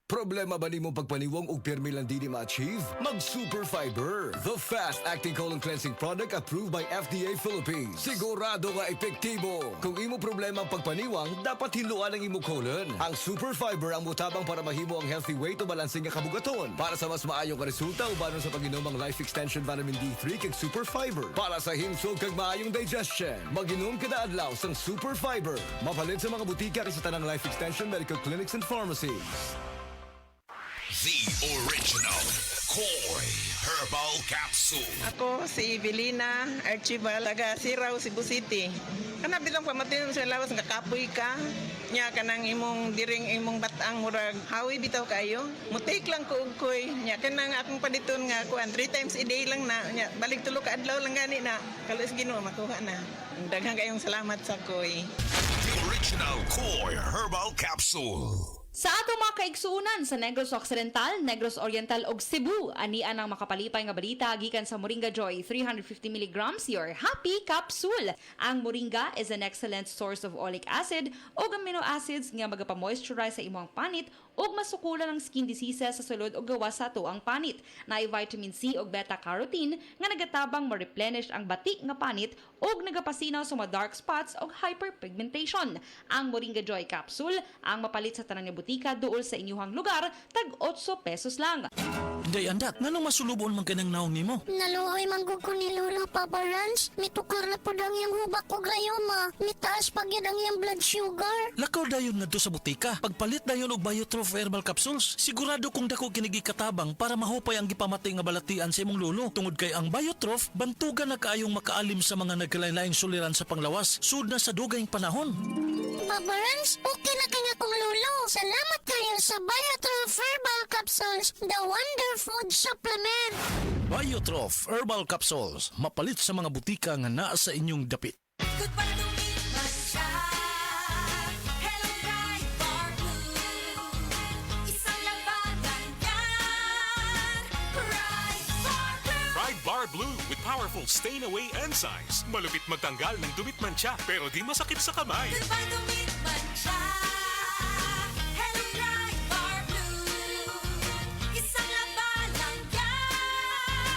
Problema ba nimo pagpaniwang og pirmi lang di ma-achieve? Mag Super Fiber, the fast-acting colon cleansing product approved by FDA Philippines. Sigurado nga epektibo. Kung imo problema ang pagpaniwang, dapat hiluan ang imo colon. Ang Super Fiber ang mutabang para mahimo ang healthy way to balansing nga kabugaton. Para sa mas maayong ka resulta ubanon sa pag-inom ang Life Extension Vitamin D3 kag Super Fiber. Para sa himsog kag maayong digestion, mag-inom kada adlaw sang Super Fiber. Mapalit sa mga butika sa tanang Life Extension Medical Clinics and Pharmacies. The original Koi Herbal Capsule. Ako si Evelina Archibald, taga Siraw, Cebu City. Kana bilang pamatin sa lawas nga kapoy ka. Nya kanang imong diring imong batang murag hawi bitaw kayo. Mutik lang ko og koy. Nya kanang akong paditon nga kuan 3 times a day lang na. Nya balik tulo ka adlaw lang gani na. Kalos Ginoo makuha na. Daghang kayong salamat sa koy. The original Koi Herbal Capsule. Sa ato mga kaigsuunan sa Negros Occidental, Negros Oriental ug Cebu, anian ang makapalipay nga balita gikan sa Moringa Joy 350 mg your happy capsule. Ang Moringa is an excellent source of oleic acid ug amino acids nga magapamoisturize sa imong panit ug masukulan ang skin diseases sa sulod ug gawas sa ato ang panit. Naay vitamin C ug beta-carotene nga nagatabang ma-replenish ang batik nga panit ug nagapasinaw sa mga dark spots ug hyperpigmentation. Ang Moringa Joy capsule ang mapalit sa tanang butika duol sa inyuhang lugar, tag 8 pesos lang. Day andak, nganong masulubon man kanang naong nimo? Naluoy manggug ko ni Lola Papa Rans. Mitukar na po ang iyang hubak ko gayoma. Mitaas pag yan ang iyang blood sugar. Lakaw dayon ngadto sa butika. Pagpalit dayon og Biotroph Herbal Capsules, sigurado kung dako kinigi katabang para mahupay ang gipamatay nga balatian sa imong lolo. Tungod kay ang Biotroph, bantugan na kaayong makaalim sa mga nagkalain-laing suliran sa panglawas, sud na sa dugayng panahon. Papa Rans, okay na kanya kong lolo. Salamat kayo sa Biotroph Herbal Capsules, the Wonder Food Supplement. Biotroph Herbal Capsules, mapalit sa mga butika nga naa sa inyong dapit. Pride Bar Blue with powerful stain-away enzymes. Malupit magtanggal ng dumit mancha pero di masakit sa kamay.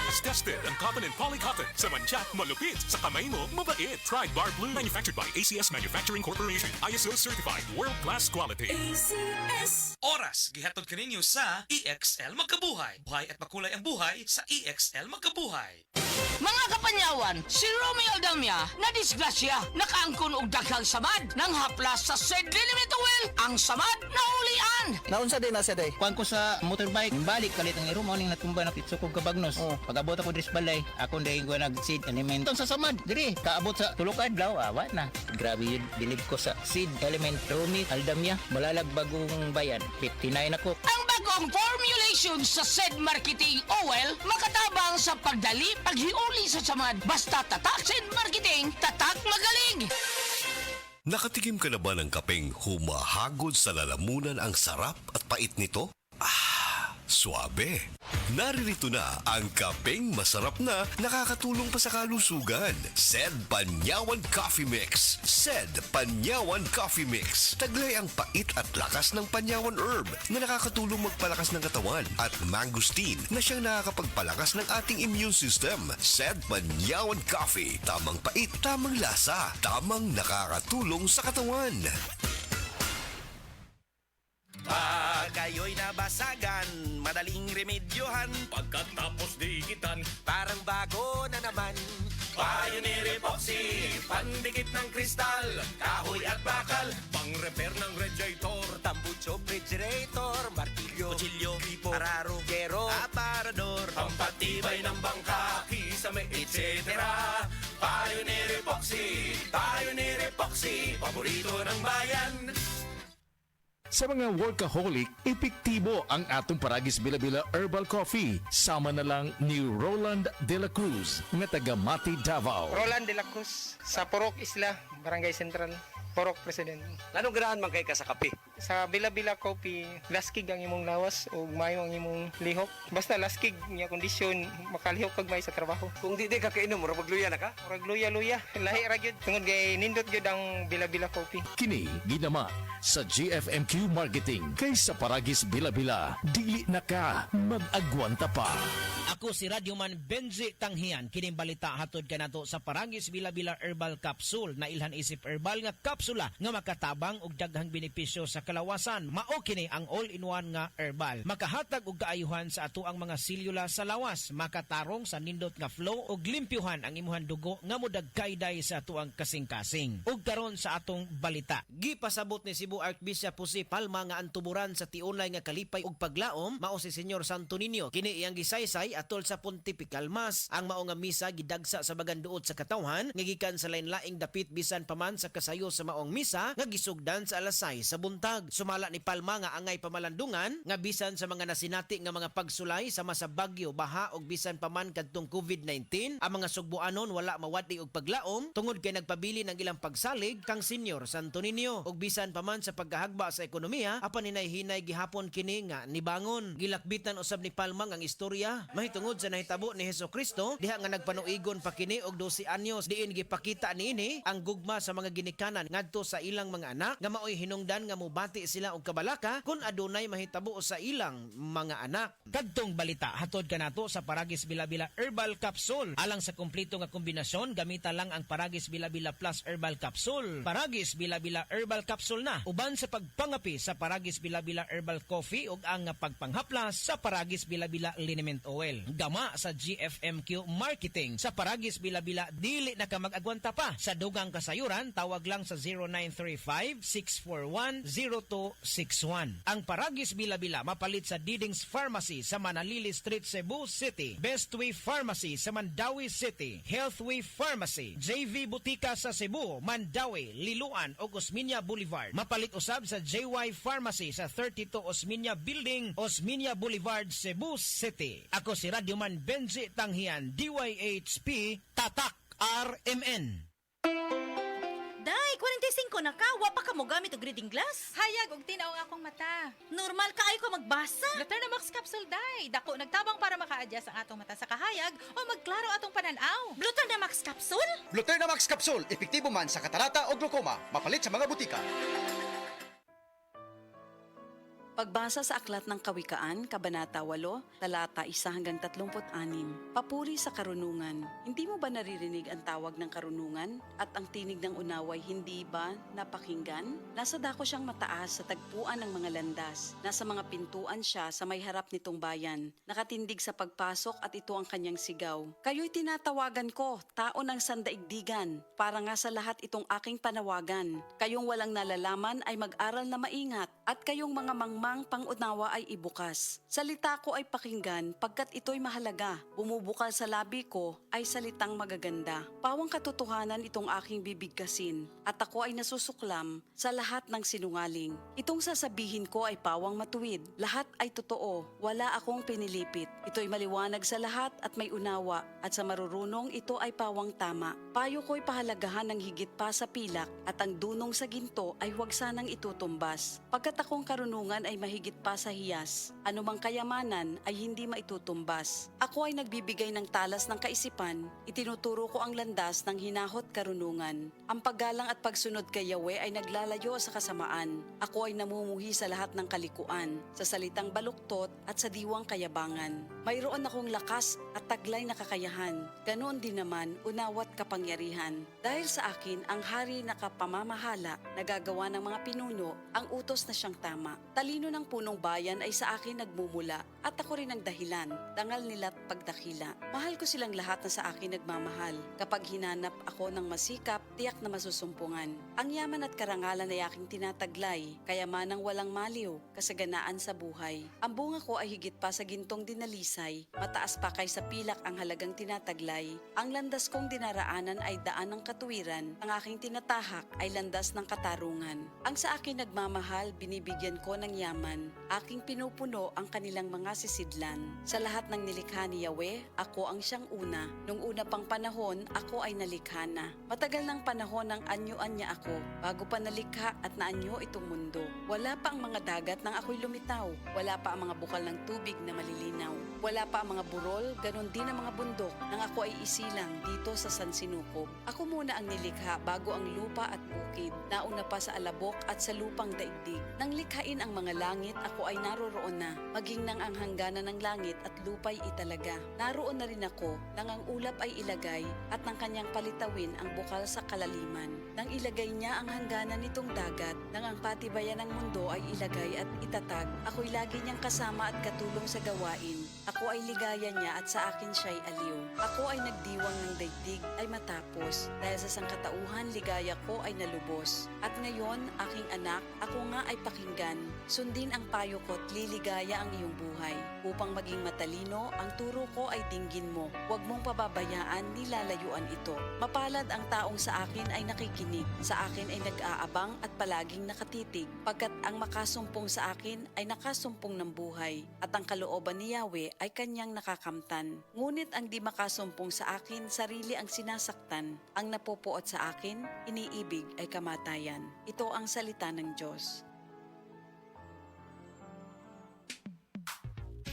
As tested ang cotton and polycotton sa mancha, malupit sa kamay mo, mabait. Pride Bar Blue, manufactured by ACS Manufacturing Corporation. ISO certified, world-class quality. Oras, gihatod kaninyo sa EXL Magkabuhay. Buhay at makulay ang buhay sa EXL Magkabuhay. Mga kapanyawan, si Romeo Aldamia na disgrasya nakaangkon og daghang samad nang haplas sa Sedley Limit Oil. Ang samad na ulian. Naunsa din na siya day. Kuan ko sa motorbike, balik kalit ang irom morning natumba na pitso ko kabagnos. Pag-abot ako dris balay, akong day ko nag seed element sa samad. Diri, kaabot sa tulok adlaw, awa na. Grabe yun, bilib ko sa seed element Romeo Aldamia, malalag bagong bayan. 59 ako. Ang bagong formulation sa Sed Marketing Oil makatabang sa pagdali, paghiuli sa samad. Basta tatak Sed Marketing, tatak magaling. Nakatikim ka na ba ng kapeng humahagod sa lalamunan ang sarap at pait nito? Suabe. Naririto na ang kapeng masarap na nakakatulong pa sa kalusugan. Sed Panyawan Coffee Mix. Sed Panyawan Coffee Mix. Taglay ang pait at lakas ng panyawan herb na nakakatulong magpalakas ng katawan at mangosteen na siyang nakakapagpalakas ng ating immune system. Sed Panyawan Coffee. Tamang pait, tamang lasa, tamang nakakatulong sa katawan. Kayo'y nabasagan, madaling remedyohan. Pagkatapos dikitan, Parang bago na naman. Pioneer Epoxy, pandikit ng kristal, kahoy at bakal, pang-repair ng radiator, tambucho, refrigerator, martilyo, kutsilyo, tipo, araro, gero, aparador, pampatibay ng bangka, kisame, etc. Pioneer Epoxy, paborito ng bayan. Sa mga workaholic, epektibo ang atong Paragis Bila-Bila Herbal Coffee. Sama na lang ni Roland De La Cruz, nga taga Mati, Davao. Roland De La Cruz, sa Purok Isla, Barangay Central, Purok President. Anong ganahan man kay ka sa kape? Sa Bila-Bila Coffee, laskig ang imong lawas o mayo ang imong lihok. Basta laskig niya kondisyon, makalihok kag may sa trabaho. Kung di ka kainom, mura magluya na ka? Murag luya-luya. Lahi ra gyud tungod kay nindot gyud ang Bila-Bila Coffee. Kini ginama sa GFMQ Marketing kay sa Paragis Bila-Bila. Dili na ka mag-agwanta pa. Ako si Radyoman Benji Tanghian. Kining balita hatod kanato sa Paragis Bila-Bila Herbal Capsule na ilhan isip herbal nga kapsula nga makatabang og daghang benepisyo sa kalawasan. Mao kini ang all-in-one nga herbal. Makahatag og kaayuhan sa ato ang mga selula sa lawas, makatarong sa nindot nga flow og limpyuhan ang imuhang dugo nga modagkayday sa ato ang kasing-kasing. Ug karon sa atong balita. Gipasabot ni Cebu Archbishop Jose Palma nga ang tuburan sa tiunay nga kalipay ug paglaom mao si Senyor Santo Niño. Kini iyang gisaysay atol sa Pontifical Mass. Ang mao nga misa gidagsa sa baganduot sa katawhan nga gikan sa lain-laing dapit bisan pa man sa kasayo sa maong misa nga gisugdan sa alas 6 sa buntag. Sumala ni Palma nga angay pamalandungan nga bisan sa mga nasinati nga mga pagsulay sama sa bagyo, baha ug bisan pa man kadtong COVID-19 ang mga sugbuanon wala mawati og paglaom tungod kay nagpabili ng ilang pagsalig kang Senyor Santo Niño ug bisan pa man sa paghahagba sa ekonomiya apan hinay-hinay gihapon kini nga nibangon. Gilakbitan usab ni Palma ang istorya mahitungod sa nahitabo ni Hesukristo diha nga nagpanuigon pa kini og 12 anyos diin gipakita niini ang gugma sa mga ginikanan ngadto sa ilang mga anak nga maoy hinungdan nga mubati sila og kabalaka kung adunay mahitabo sa ilang mga anak. Kadtong balita hatod kanato sa Paragis Bila-Bila Herbal Capsule. Alang sa kumpleto nga kombinasyon gamita lang ang Paragis Bila-Bila Plus Herbal Capsule. Paragis Bila-Bila Herbal Capsule na uban sa pagpangapi sa Paragis Bila-Bila Herbal Coffee ug ang pagpanghaplas sa Paragis Bila-Bila Liniment Oil. Gama sa GFMQ Marketing sa Paragis Bila-Bila dili na ka mag-agwanta pa. Sa dugang kasayuran tawag lang sa 0935-641-0261. Ang Paragis Bila-Bila mapalit sa Diding's Pharmacy sa Manalili Street, Cebu City. Bestway Pharmacy sa Mandawi City. Healthway Pharmacy, JV Butika sa Cebu, Mandawi, Liloan ug Osmeña Boulevard. Mapalit usab sa JY Pharmacy sa 32 Osmeña Building, Osmeña Boulevard, Cebu City. Ako si Radyoman Benji Tanghian, DYHP, Tatak RMN. Day, 45 na ka, wa pa ka mo gamit og reading glass? Hayag og tinaw nga akong mata. Normal ka ay ko magbasa. Gluternamax capsule day. Dako nagtabang para maka-adjust ang atong mata sa kahayag o magklaro atong pananaw. Gluternamax capsule? Gluternamax capsule, epektibo man sa katarata o glaucoma. Mapalit sa mga butika. Pagbasa sa Aklat ng Kawikaan, Kabanata 8, talata 1 hanggang 36. Papuri sa karunungan. Hindi mo ba naririnig ang tawag ng karunungan at ang tinig ng unaway hindi ba napakinggan? Nasa dako siyang mataas sa tagpuan ng mga landas. Nasa mga pintuan siya sa may harap nitong bayan. Nakatindig sa pagpasok at ito ang kanyang sigaw. Kayo'y tinatawagan ko, tao ng sandaigdigan. Para nga sa lahat itong aking panawagan. Kayong walang nalalaman ay mag-aral na maingat at kayong mga mangmang pangunawa ay ibukas. Salita ko ay pakinggan pagkat ito'y mahalaga. Bumubukal sa labi ko ay salitang magaganda. Pawang katotohanan itong aking bibigkasin at ako ay nasusuklam sa lahat ng sinungaling. Itong sasabihin ko ay pawang matuwid. Lahat ay totoo. Wala akong pinilipit. Ito'y maliwanag sa lahat at may unawa at sa marurunong ito ay pawang tama. Payo ko'y pahalagahan ng higit pa sa pilak at ang dunong sa ginto ay huwag sanang itutumbas. Pagkat akong karunungan ay mahigit pa sa hiyas. Anumang kayamanan ay hindi maitutumbas. Ako ay nagbibigay ng talas ng kaisipan, itinuturo ko ang landas ng hinahot karunungan. Ang paggalang at pagsunod kay Yahweh ay naglalayo sa kasamaan. Ako ay namumuhi sa lahat ng kalikuan, sa salitang baluktot at sa diwang kayabangan. Mayroon akong lakas at taglay na kakayahan. Ganoon din naman, unawat kapangyarihan. Dahil sa akin, ang hari na kapamamahala, nagagawa ng mga pinuno, ang utos na siyang tama. Talino ng punong bayan ay sa akin nagmumula at ako rin ang dahilan, dangal nila't pagdakila. Mahal ko silang lahat na sa akin nagmamahal. Kapag hinanap ako ng masikap, tiyak na masusumpungan. Ang yaman at karangalan ay aking tinataglay, kayamanang walang maliw, kasaganaan sa buhay. Ang bunga ko ay higit pa sa gintong dinalisay, mataas pa kaysa pilak ang halagang tinataglay. Ang landas kong dinaraanan ay daan ng katuwiran, ang aking tinatahak ay landas ng katarungan. Ang sa akin nagmamahal, binibigyan ko ng yaman. Aking pinupuno ang kanilang mga sisidlan. Sa lahat ng nilikha ni ni Yahweh, ako ang siyang una. Nung una pang panahon, ako ay nalikha na. Matagal ng panahon nang anyuan niya ako, bago pa nalikha at naanyo itong mundo. Wala pa ang mga dagat nang ako'y lumitaw. Wala pa ang mga bukal ng tubig na malilinaw. Wala pa ang mga burol, ganon din ang mga bundok nang ako ay isilang dito sa San Sinukob. Ako muna ang nilikha bago ang lupa at bukid. Nauna pa sa alabok at sa lupang daigdig. Nang likhain ang mga langit, ako ay naroroon na. Maging nang ang hangganan ng langit at lupa'y italaga. Naroon na rin ako nang ang ulap ay ilagay at nang kanyang palitawin ang bukal sa kalaliman. Nang ilagay niya ang hangganan nitong dagat, nang ang patibayan ng mundo ay ilagay at itatag, ako'y lagi niyang kasama at katulong sa gawain. Ako ay ligaya niya at sa akin siya'y aliw. Ako ay nagdiwang ng daigdig ay matapos. Dahil sa sangkatauhan, ligaya ko ay nalubos. At ngayon, aking anak, ako nga ay pakinggan. Sundin ang payo ko't liligaya ang iyong buhay. Upang maging matalino, ang turo ko ay dinggin mo. Huwag mong pababayaan ni lalayuan ito. Mapalad ang taong sa akin ay nakikinig. Sa akin ay nag-aabang at palaging nakatitig. Pagkat ang makasumpong sa akin ay nakasumpong ng buhay. At ang kalooban ni Yahweh ay kanyang nakakamtan. Ngunit ang di makasumpong sa akin, sarili ang sinasaktan. Ang napupuot sa akin, iniibig ay kamatayan. Ito ang salita ng Diyos.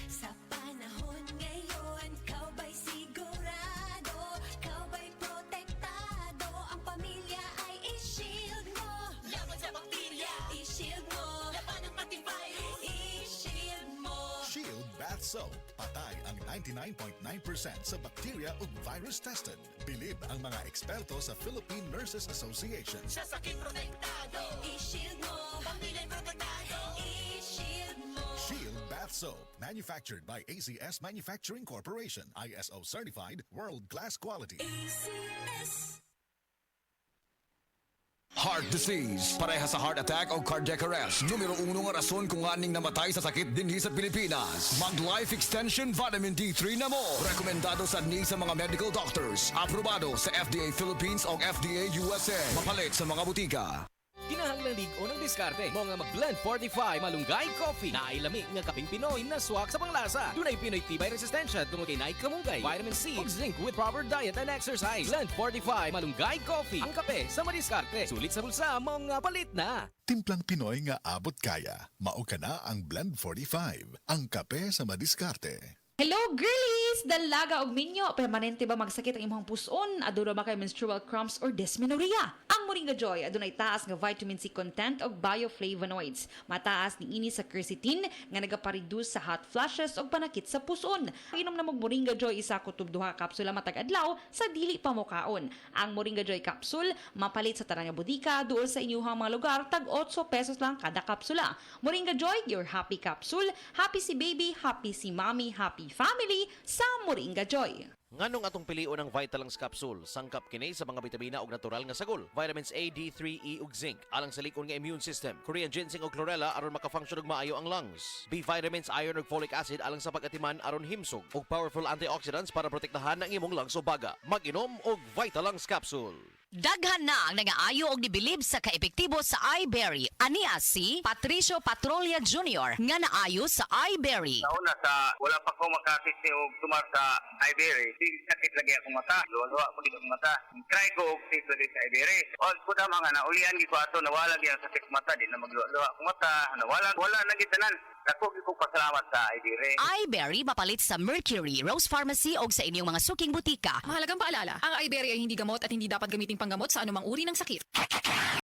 Sa panahon ngayon, kau ba'y sigurado? Kau ba'y protektado? Ang pamilya ay i-shield mo. Laban sa bakterya, i-shield mo. Laban ng pati virus, i-shield mo. Shield Bath Soap. Patay ang 99.9% sa bacteria ug virus tested. Bilib ang mga eksperto sa Philippine Nurses Association. Sa sakit protektado, i-shield mo. Pamilya'y protektado, i-shield mo. Shield Bath Soap. Manufactured by ACS Manufacturing Corporation. ISO certified, world-class quality. ACS. Heart disease, pareha sa heart attack o cardiac arrest. Numero 1 nga rason kung aning namatay sa sakit dinhi sa Pilipinas. Mag Life Extension Vitamin D3 na mo. Rekomendado sa sa mga medical doctors. Aprobado sa FDA Philippines o FDA USA. Mapalit sa mga butika. Kinahanglan o ng diskarte mo nga mag-blend 45 malunggay coffee na ay lami nga kaping Pinoy na swak sa panglasa. Dunay Pinoy tibay resistensya tungod kay naik kamunggay, vitamin C ug zinc with proper diet and exercise. Blend 45 malunggay coffee. Ang kape sa madiskarte. Sulit sa bulsa mo nga palit na. Timplang Pinoy nga abot kaya. Mao ka na ang Blend 45. Ang kape sa madiskarte. Hello girlies! Dalaga og minyo, permanente ba magsakit ang imong puson? Aduna ba kay menstrual cramps or dysmenorrhea? Ang Moringa Joy adunay taas nga vitamin C content og bioflavonoids. Mataas ni ini sa quercetin nga nagapareduce sa hot flashes og panakit sa puson. Inom na mo Moringa Joy isa kutob duha ka kapsula matag adlaw sa dili pa mo kaon. Ang Moringa Joy capsule mapalit sa tanang nga bodika duol sa inyong mga lugar tag 8 pesos lang kada kapsula. Moringa Joy, your happy capsule. Happy si baby, happy si mommy, happy family sa Moringa Joy. Nganong atong pilion ang Vitalangs capsule, sangkap kini sa mga bitamina ug natural nga sagol. Vitamins A, D3, E ug zinc alang sa likon nga immune system. Korean ginseng ug chlorella aron maka-function og maayo ang lungs. B vitamins, iron ug folic acid alang sa pag-atiman aron himsog ug powerful antioxidants para protektahan ang imong lungs ug baga. Mag-inom og Vitalangs capsule. Daghan na ang nangaayo og nibilib sa kaepektibo sa iBerry. Ania si Patricio Patrolia Jr. nga naayo sa iBerry. Nauna sa wala pa ko makakiti og tumar sa iBerry. Sakit lagi akong mata. Luwa ko dito mata. Try ko og tito dito sa iBerry. O ko ta mga naulian gi ko ato nawala gyud ang sakit mata di na magluwa akong mata. Wala na gitanan. Dako gi ko pasalamat sa iBerry. iBerry mapalit sa Mercury, Rose Pharmacy og sa inyong mga suking butika. Mahalagang paalala, ang iBerry ay hindi gamot at hindi dapat gamitin panggamot sa anumang uri ng sakit.